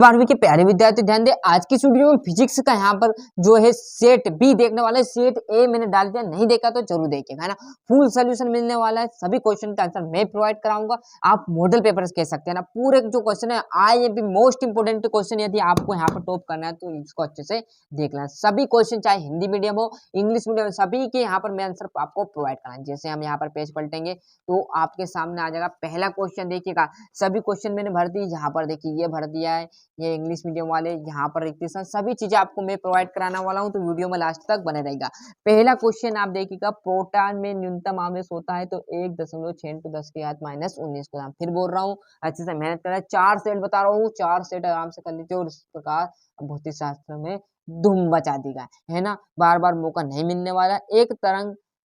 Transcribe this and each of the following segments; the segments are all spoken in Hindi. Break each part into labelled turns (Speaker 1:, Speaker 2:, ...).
Speaker 1: 12वीं के प्यारे विद्यार्थी ध्यान दे, आज की इस वीडियो में फिजिक्स का यहाँ पर जो है सेट बी देखने वाला है। सेट ए मैंने डाल दिया, नहीं देखा तो जरूर देखिएगा, है ना। फुल सोल्यूशन मिलने वाला है, सभी क्वेश्चन का आंसर मैं प्रोवाइड कराऊंगा। आप मॉडल पेपर्स कह सकते हैं ना, पूरे जो क्वेश्चन है IIMP मोस्ट इंपोर्टेंट क्वेश्चन, यदि आपको यहाँ पर टॉप करना है तो इसको अच्छे से देख लेना। सभी क्वेश्चन चाहे हिंदी मीडियम हो इंग्लिश मीडियम, सभी के यहाँ पर मैं आंसर आपको प्रोवाइड कराना। जैसे हम यहाँ पर पेज पलटेंगे तो आपके सामने आ जाएगा पहला क्वेश्चन, देखिएगा सभी क्वेश्चन मैंने भर दी। यहाँ पर देखिए ये भर दिया है, ये इंग्लिश मीडियम वाले, यहाँ पर रिक्वेशन, सभी चीजें आपको मैं प्रोवाइड कराने वाला हूँ, तो वीडियो में लास्ट तक बने रहेगा। पहला क्वेश्चन आप देखिएगा, प्रोटॉन में न्यूनतम आवेश होता है तो 1.6 × 10⁻19 को। फिर बोल रहा हूँ, अच्छे से मेहनत करना है। 4 सेट बता रहा हूँ, 4 सेट आराम से कर लीजिए, और इस प्रकार भौतिक शास्त्र में धूम मचा देगा, है ना। बार बार मौका नहीं मिलने वाला। एक तरंग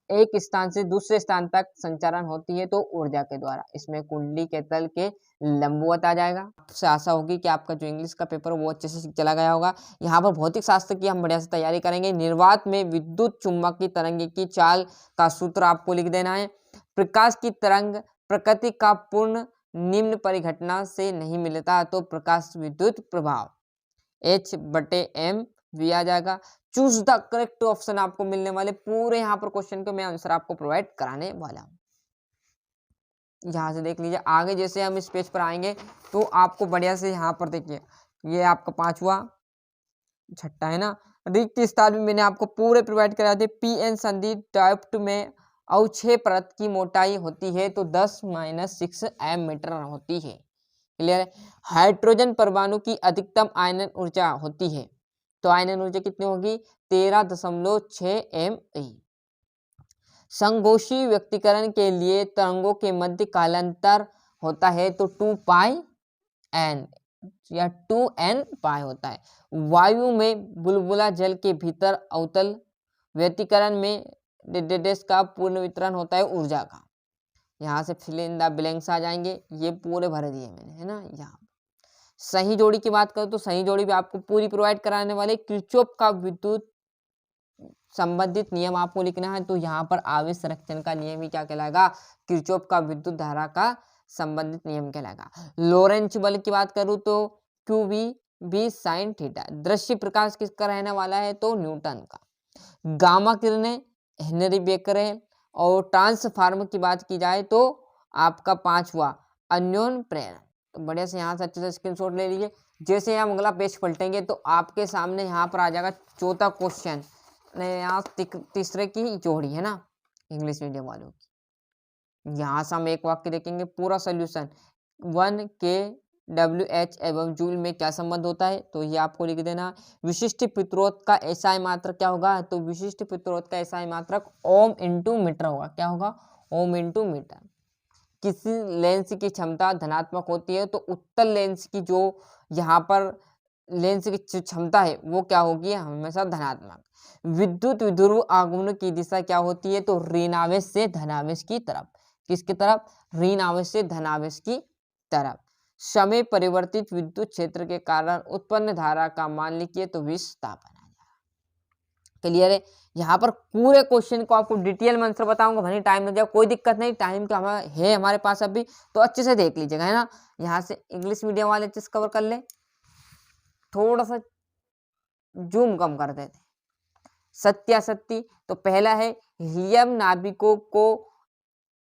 Speaker 1: एक स्थान से दूसरे स्थान तक संचारण होती है तो ऊर्जा के द्वारा। इसमें कुंडली के तल के लंबवत आ जाएगा। आपसे आशा होगी कि आपका जो इंग्लिश का पेपर वो अच्छे से चला गया होगा। यहाँ पर भौतिक शास्त्र की हम बढ़िया से तैयारी करेंगे। निर्वात में विद्युत चुम्बकीय तरंग की चाल का सूत्र आपको लिख देना है। प्रकाश की तरंग प्रकृति का पूर्ण निम्न परिघटना से नहीं मिलता तो प्रकाश विद्युत प्रभाव H/m V आ जाएगा। चूज द करेक्ट ऑप्शन आपको मिलने वाले पूरे यहाँ पर क्वेश्चन को मैं आंसर आपको प्रोवाइड कराने वाला हूँ। यहाँ से देख लीजिए, आगे जैसे हम इस पेज पर आएंगे तो आपको बढ़िया से यहाँ पर देखिए, ये आपका 5वां 6ठा है ना। रिक्त स्थान भी मैंने आपको पूरे प्रोवाइड करा दिए। PN संधि डायोप्ट में अवक्षय परत की मोटाई होती है तो 10⁻6 m मीटर होती है। क्लियर है। हाइड्रोजन परमाणु की अधिकतम आयनन ऊर्जा होती है तो आयनन ऊर्जा कितनी होगी, 13.6 Me। संगोष्ठी व्यक्तीकरण के लिए तरंगों के मध्य कालांतर होता है तो 2πn या 2n π होता है। वायु में बुलबुला जल के भीतर अवतल व्यक्तीकरण में डेडेस का पूर्ण वितरण होता है ऊर्जा का। यहाँ से फिल इन द ब्लैंक्स आ जाएंगे, ये पूरे भर दिए मैंने, है ना। यहाँ सही जोड़ी की बात करूँ तो सही जोड़ी भी आपको पूरी प्रोवाइड कराने वाले। किरचॉफ का विद्युत संबंधित नियम आपको लिखना है तो यहाँ पर आवेश संरक्षण का नियम ही क्या कहलाएगा, किरचॉफ का विद्युत धारा का संबंधित नियम कहलाएगा। लॉरेंच बल की बात करूँ तो QV sin थीटा। दृश्य प्रकाश किसका रहने वाला है तो न्यूटन का। गामा किरणें हेनरी बेकरेल। और ट्रांसफार्मर की बात की जाए तो आपका 5वां अन्योन प्रेरण। तो बढ़िया से यहाँ से अच्छे से स्क्रीनशॉट ले लीजिए। जैसे हम अगला पेज पलटेंगे तो आपके सामने यहाँ पर आ जाएगा चौथा क्वेश्चन, यहाँ तीसरे की जोड़ी, है ना, इंग्लिश मीडियम वालों की। यहाँ से हम एक वाक्य देखेंगे पूरा सोल्यूशन। 1 kWh एवं जूल में क्या संबंध होता है तो ये आपको लिख देना। विशिष्ट प्रतिरोध का SI मात्रक क्या होगा तो विशिष्ट प्रतिरोध का SI मात्रक ओम इंटू मीटर होगा। क्या होगा, ओम इंटू मीटर। किसी लेंस की क्षमता धनात्मक होती है तो उत्तल लेंस की जो यहाँ पर लेंस की क्षमता है वो क्या होगी, हमेशा धनात्मक। विद्युत विध्रुव आगमन की दिशा क्या होती है तो ऋणावेश से धनावेश की तरफ। किसकी तरफ, ऋणावेश से धनावेश की तरफ। समय परिवर्तित विद्युत क्षेत्र के कारण उत्पन्न धारा का मान लिखिए तो विस्थापन आ जाएगा। क्लियर है। यहाँ पर पूरे क्वेश्चन को आपको डिटेल में आंसर बताऊंगा, भले टाइम लग जाए, कोई दिक्कत नहीं, टाइम का है हमारे पास अभी, तो अच्छे से देख लीजिएगा, है ना। यहाँ से इंग्लिश मीडियम वाले चीज कवर कर ले, थोड़ा सा जूम कम कर देते। सत्यासत्य तो पहला है हीलियम नाभिकों को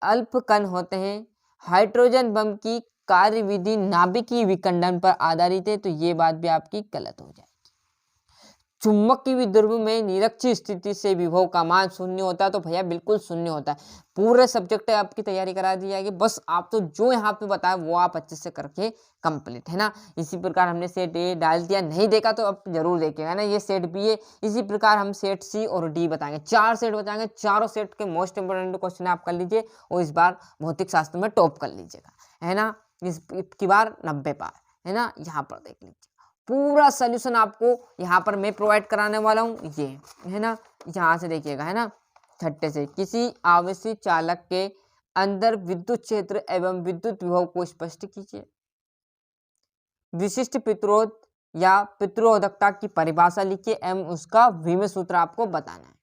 Speaker 1: अल्प कण होते हैं। हाइड्रोजन बम की कार्यविधि नाभिकीय विखंडन पर आधारित है तो ये बात भी आपकी गलत हो जाएगी। चुंबकीय विद्युत में निरक्षीय स्थिति से विभव का मान शून्य होता है तो भैया बिल्कुल शून्य होता है। पूरे सब्जेक्ट आपकी तैयारी करा दी जाएगी, बस आप तो जो यहाँ पे बताया वो आप अच्छे से करके कंप्लीट, है ना। इसी प्रकार हमने सेट ए डाल दिया, नहीं देखा तो अब जरूर देखिएगा ना। ये सेट बी है, इसी प्रकार हम सेट सी और डी बताएंगे। 4 सेट बताएंगे, चारों सेट के मोस्ट इंपोर्टेंट क्वेश्चन आप कर लीजिए और इस बार भौतिक शास्त्र में टॉप कर लीजिएगा, है ना। इसकी बार 90 पार, है ना। यहाँ पर देख लीजिए पूरा सोल्यूशन आपको यहाँ पर मैं प्रोवाइड कराने वाला हूँ, ये, है ना। यहाँ से देखिएगा, है ना। छठे से किसी आवेशी चालक के अंदर विद्युत क्षेत्र एवं विद्युत विभव को स्पष्ट कीजिए। विशिष्ट प्रतिरोध या प्रतिरोधकता की परिभाषा लिखिए एवं उसका विमेय सूत्र आपको बताना है।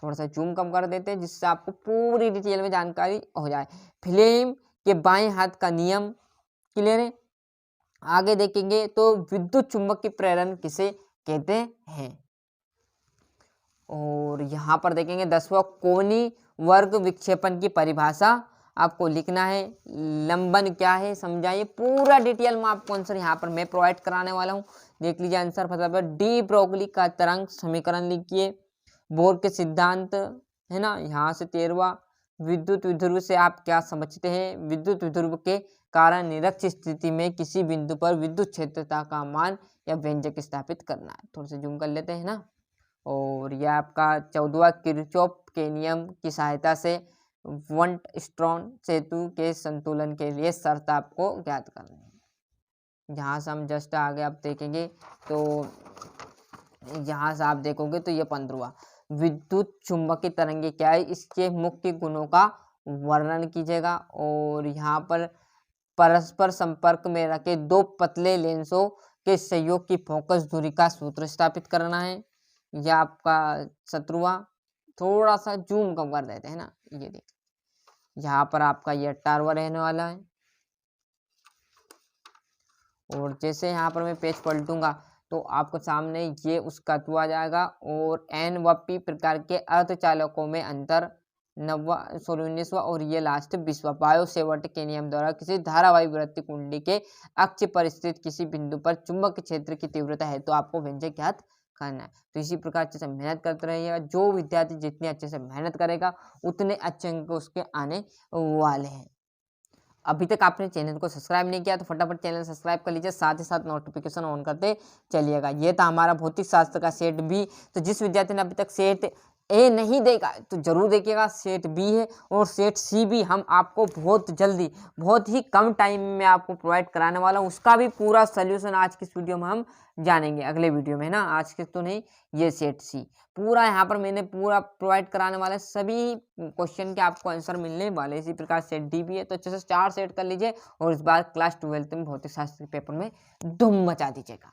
Speaker 1: थोड़ा सा जूम कम कर देते हैं जिससे आपको पूरी डिटेल में जानकारी हो जाए। फ्लेम के बाएं हाथ का नियम, क्लियर है। आगे देखेंगे तो विद्युत चुंबकीय प्रेरण किसे कहते हैं। और यहाँ पर देखेंगे 10वां कोणीय वर्ग विक्षेपण की परिभाषा आपको लिखना है। लंबन क्या है समझाइए, पूरा डिटेल में आपको आंसर यहाँ पर मैं प्रोवाइड कराने वाला हूँ। देख लीजिए आंसर फटाफट। डी ब्रोगली का तरंग समीकरण लिखिए। बोर के सिद्धांत है ना, यहाँ से 13वां। विद्युत विध्रुव से आप क्या समझते हैं। विद्युत विध्रुव के कारण निरक्ष स्थिति में किसी बिंदु पर विद्युत क्षेत्रता का मान या व्यंजक स्थापित करना है। थोड़ा सा जूम कर लेते हैं ना। और यह आपका 14वां किरचॉफ के नियम की सहायता से वंट स्ट्रॉन सेतु के संतुलन के लिए शर्त आपको ज्ञात करनी है। यहाँ से हम जस्ट आगे आप देखेंगे तो यहाँ से आप देखोगे तो ये 15वां विद्युत चुंबकीय तरंगे क्या है, इसके मुख्य गुणों का वर्णन कीजिएगा। और यहाँ पर परस्पर संपर्क में रखे दो पतले लेंसों के सहयोग की फोकस दूरी का सूत्र स्थापित करना है। यह आपका 17वां। थोड़ा सा जूम कम कर देते हैं ना, ये देखिए यहाँ पर आपका ये 18वां रहने वाला है। और जैसे यहाँ पर मैं पेज पलटूंगा तो आपको सामने ये उसका तत्व आ जाएगा। और एन व पी प्रकार के अर्धचालकों में अंतर 19वां और ये लास्ट 20वां। बायो सेवर्ट के नियम द्वारा किसी धारावाही वृत्त कुंडली के अक्ष पर स्थित किसी बिंदु पर चुंबक क्षेत्र की तीव्रता है तो आपको व्यंजक ज्ञात करना है। तो इसी प्रकार अच्छे से मेहनत करते रहिएगा। जो विद्यार्थी जितने अच्छे से मेहनत करेगा उतने अच्छे अंक उसके आने वाले हैं। अभी तक आपने चैनल को सब्सक्राइब नहीं किया तो फटाफट चैनल सब्सक्राइब कर लीजिए, साथ ही साथ नोटिफिकेशन ऑन करते चलिएगा। ये था हमारा भौतिक शास्त्र का सेट बी। तो जिस विद्यार्थी ने अभी तक सेट ए नहीं देखा तो जरूर देखिएगा। सेट बी है और सेट सी भी हम आपको बहुत जल्दी, बहुत ही कम टाइम में आपको प्रोवाइड कराने वाला हूँ। उसका भी पूरा सोल्यूशन आज की इस वीडियो में हम जानेंगे, अगले वीडियो में ना, आज के तो नहीं। ये सेट सी पूरा यहाँ पर मैंने पूरा प्रोवाइड कराने वाला है, सभी क्वेश्चन के आपको आंसर मिलने वाले। इसी प्रकार सेट डी भी है, तो अच्छे से 4 सेट कर लीजिए और इस बार क्लास 12 में भौतिक शास्त्र के पेपर में धूम मचा दीजिएगा।